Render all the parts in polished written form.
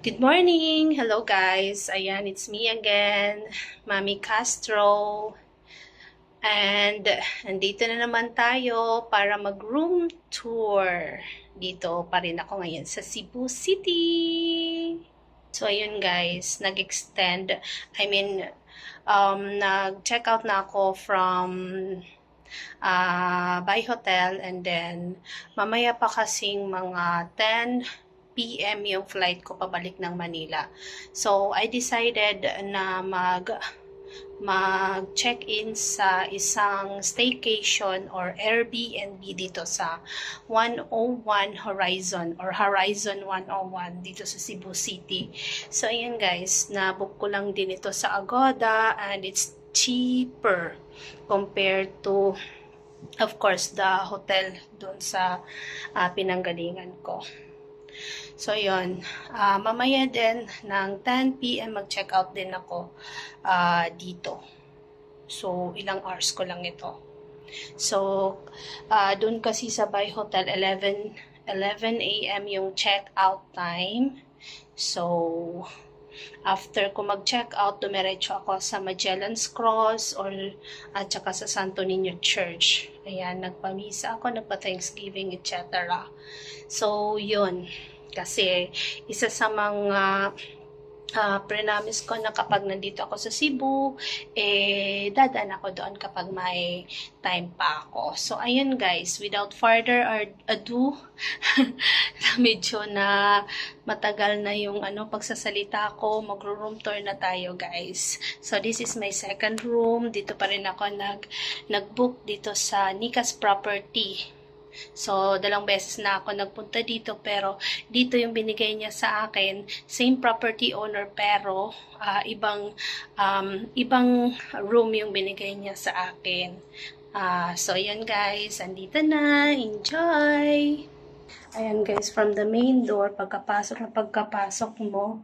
Good morning! Hello guys! Ayan, it's me again, Mami Castro. And nandito na naman tayo para mag-room tour. Dito pa rin ako ngayon sa Cebu City. So ayun guys, nag-extend. Nag-check out na ako from by hotel, and then mamaya pa kasing mga 10 PM yung flight ko pabalik ng Manila. So, I decided na mag-check-in sa isang staycation or Airbnb dito sa 101 Horizon or Horizon 101 dito sa Cebu City. So, ayan guys, na-book ko lang din ito sa Agoda, and it's cheaper compared to, of course, the hotel doon sa pinanggalingan ko. So, yun. Mamaya din ng 10 PM mag-check out din ako dito. So, ilang hours ko lang ito. So, doon kasi sa Bay Hotel, 11 AM yung check out time. So, after ko mag-check out, dumiretso ako sa Magellan's Cross at saka sa Santo Niño Church. Ayan, nagpamisa ako, nagpa-Thanksgiving, etc. So, yun. Kasi isa sa mga pre-promise ko na kapag nandito ako sa Cebu, dadaan ako doon kapag may time pa ako. So, ayun guys, without further ado, medyo na matagal na yung pagsasalita ko, magro-room tour na tayo guys. So, this is my second room. Dito pa rin ako nag-book dito sa Nikas Property. So, 2 beses na ako nagpunta dito, pero dito yung binigay niya sa akin, same property owner, pero ibang room yung binigay niya sa akin. So, ayan guys, andito na, enjoy! Ayan guys, from the main door, pagkapasok mo,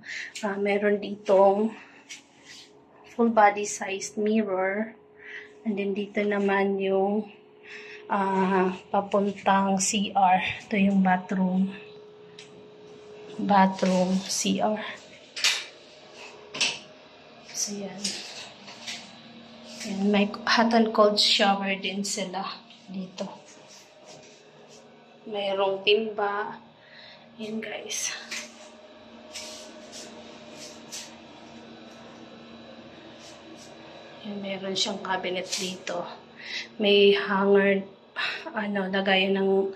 meron ditong full body sized mirror, and then dito naman yung papuntang CR. Ito yung bathroom CR. So yan, may hot and cold shower din sila dito. Mayroong timba. Yan guys. Yan, meron siyang cabinet dito. May hanger, lagayan ng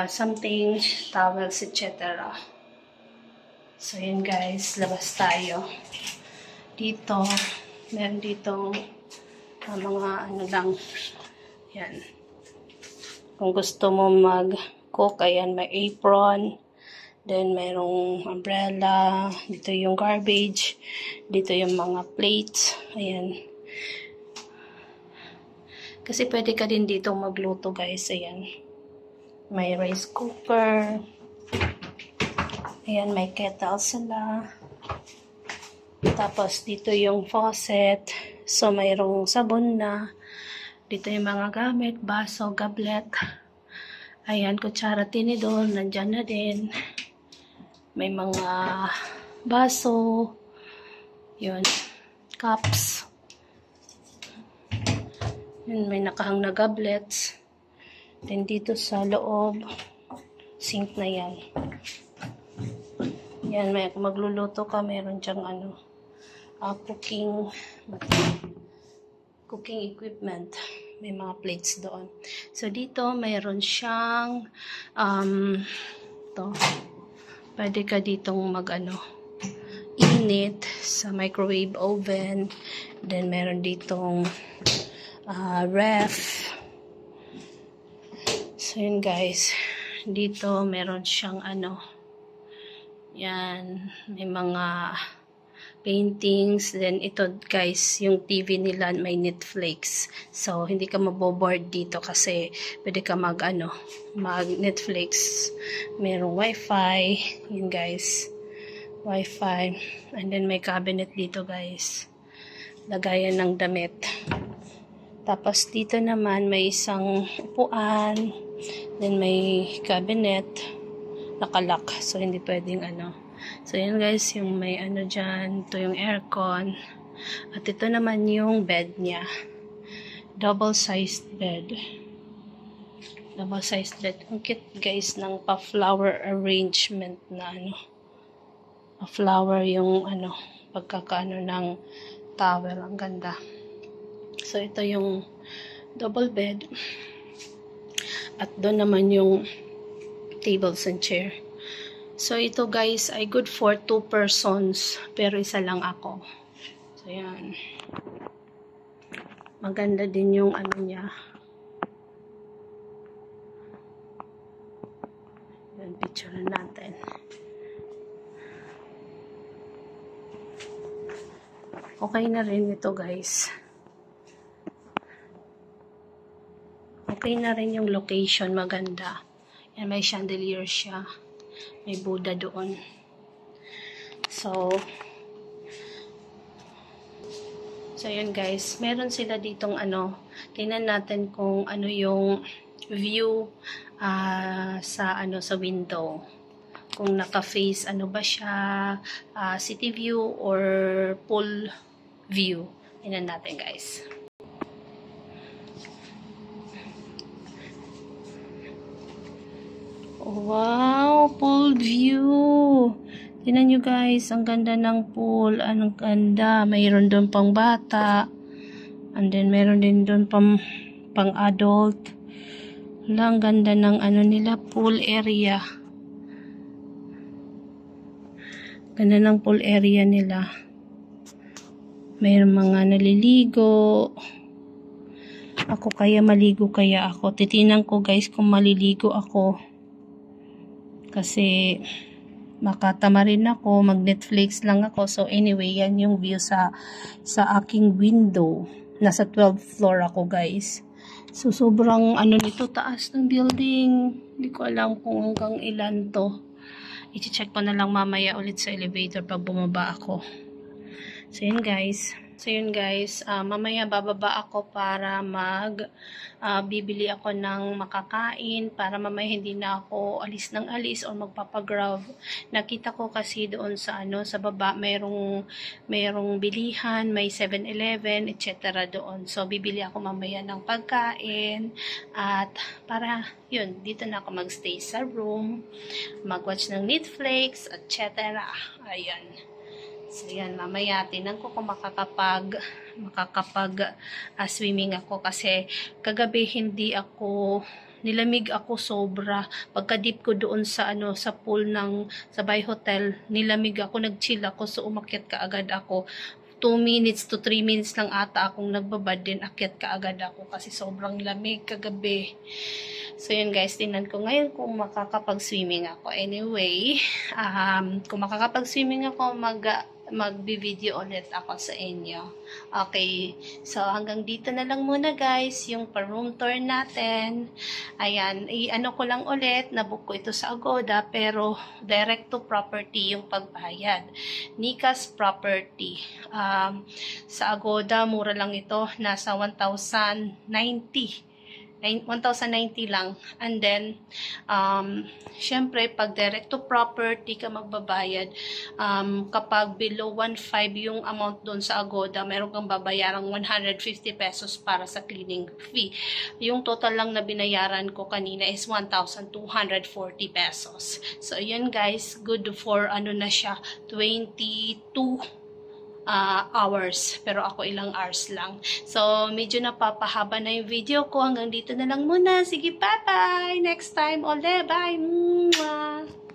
something, towels, etc. So, yun guys, labas tayo. Dito, meron ditong mga lang, yan. Kung gusto mo mag-cook, ayan, may apron, then mayroong umbrella, dito yung garbage, dito yung mga plates, ayan. Kasi pwede ka din dito magluto guys. Ayan. May rice cooker. Ayan, may kettle sila. Tapos dito yung faucet. So, mayroong sabon na. Dito yung mga gamit. Baso, gablet. Ayan, kutsara, tinidor. Nandyan na din. May mga baso. Yun. Cups. May nakahang na goblets. Then dito sa loob, sink na yan. Yan, may magluluto ka, meron dyang cooking equipment. May mga plates doon. So dito, mayroon siyang pwede ka ditong init sa microwave oven. Then meron ditong ref. So, yun guys. Dito, meron siyang yan. May mga paintings. Then, ito guys, yung TV nila may Netflix. So, hindi ka maboboard dito kasi pwede ka mag-Netflix. Merong wifi. Yun guys. Wifi. And then, may cabinet dito guys. Lagayan ng damit. Tapos dito naman may isang upuan, then may cabinet, nakalock. So, hindi pwedeng ano. So, yan guys, yung may ano dyan. Ito yung aircon. At ito naman yung bed niya. Double-sized bed. Double-sized bed. Ang cute guys ng pa-flower arrangement na ano. A flower yung ano, pagkakaano ng towel. Ang ganda. So, ito yung double bed. At doon naman yung tables and chair. So, ito guys ay good for 2 persons. Pero isa lang ako. So, yan. Maganda din yung ano niya. Yan, picture natin. Okay na rin ito guys. Okay na rin yung location, maganda. Yan, may chandelier siya. May Buddha doon. So yun guys. Meron sila ditong ano. Tingnan natin kung ano yung view sa window. Kung naka-face ano ba siya, city view or pool view. Tingnan natin guys. Wow, pool view. Tingnan nyo guys, ang ganda ng pool. Ang ganda. Mayroon doon pang bata. And then meron din doon pang adult. Ang ganda ng ano nila, pool area. Ganda ng pool area nila. Mayroon mga naliligo. Ako kaya maligo kaya ako. Titinan ko guys kung maliligo ako. Kasi makatama rin ako. Mag-Netflix lang ako. So anyway, yan yung view sa aking window. Nasa 12th floor ako guys. So sobrang ano nito, taas ng building. Hindi ko alam kung hanggang ilan to. I-check ko na lang mamaya ulit sa elevator pag bumaba ako. So yun guys. Mamaya bababa ako para bibili ako ng makakain para mamaya hindi na ako alis ng alis o magpapagrab. Nakita ko kasi doon sa baba mayroong bilihan, may 7-Eleven, etc. doon. So bibili ako mamaya ng pagkain at para yun, dito na ako magstay sa room, magwatch ng Netflix, etc. Ayan. So, yan, mamaya, tinan ko kung swimming ako kasi kagabi nilamig ako sobra. Pagka-dip ko doon sa pool sa Bay Hotel, nilamig ako, nag-chill ako, so umakyat kaagad ako. 2 minutes to 3 minutes lang ata akong nagbabad din, akyat kaagad ako kasi sobrang lamig kagabi. So, yun guys, tingnan ko ngayon kung makakapag-swimming ako. Anyway, kung makakapag-swimming ako, magbi-video ulit ako sa inyo. Okay, so hanggang dito na lang muna guys, yung pa-room tour natin. Ayan, i-ano ko lang ulit, nabook ko ito sa Agoda, pero direct to property yung pagbayad. Nikas Property. Sa Agoda, mura lang ito, nasa 1,090 lang. And then, syempre, pag direct to property ka magbabayad, kapag below 1.5 yung amount doon sa Agoda, meron kang babayarang 150 pesos para sa cleaning fee. Yung total lang na binayaran ko kanina is 1,240 pesos. So, yun guys, good for na siya, 22 hours. Pero ako ilang hours lang. So, medyo napapahaba na yung video ko. Hanggang dito na lang muna. Sige, bye-bye! Next time ulit. Bye! Mwah!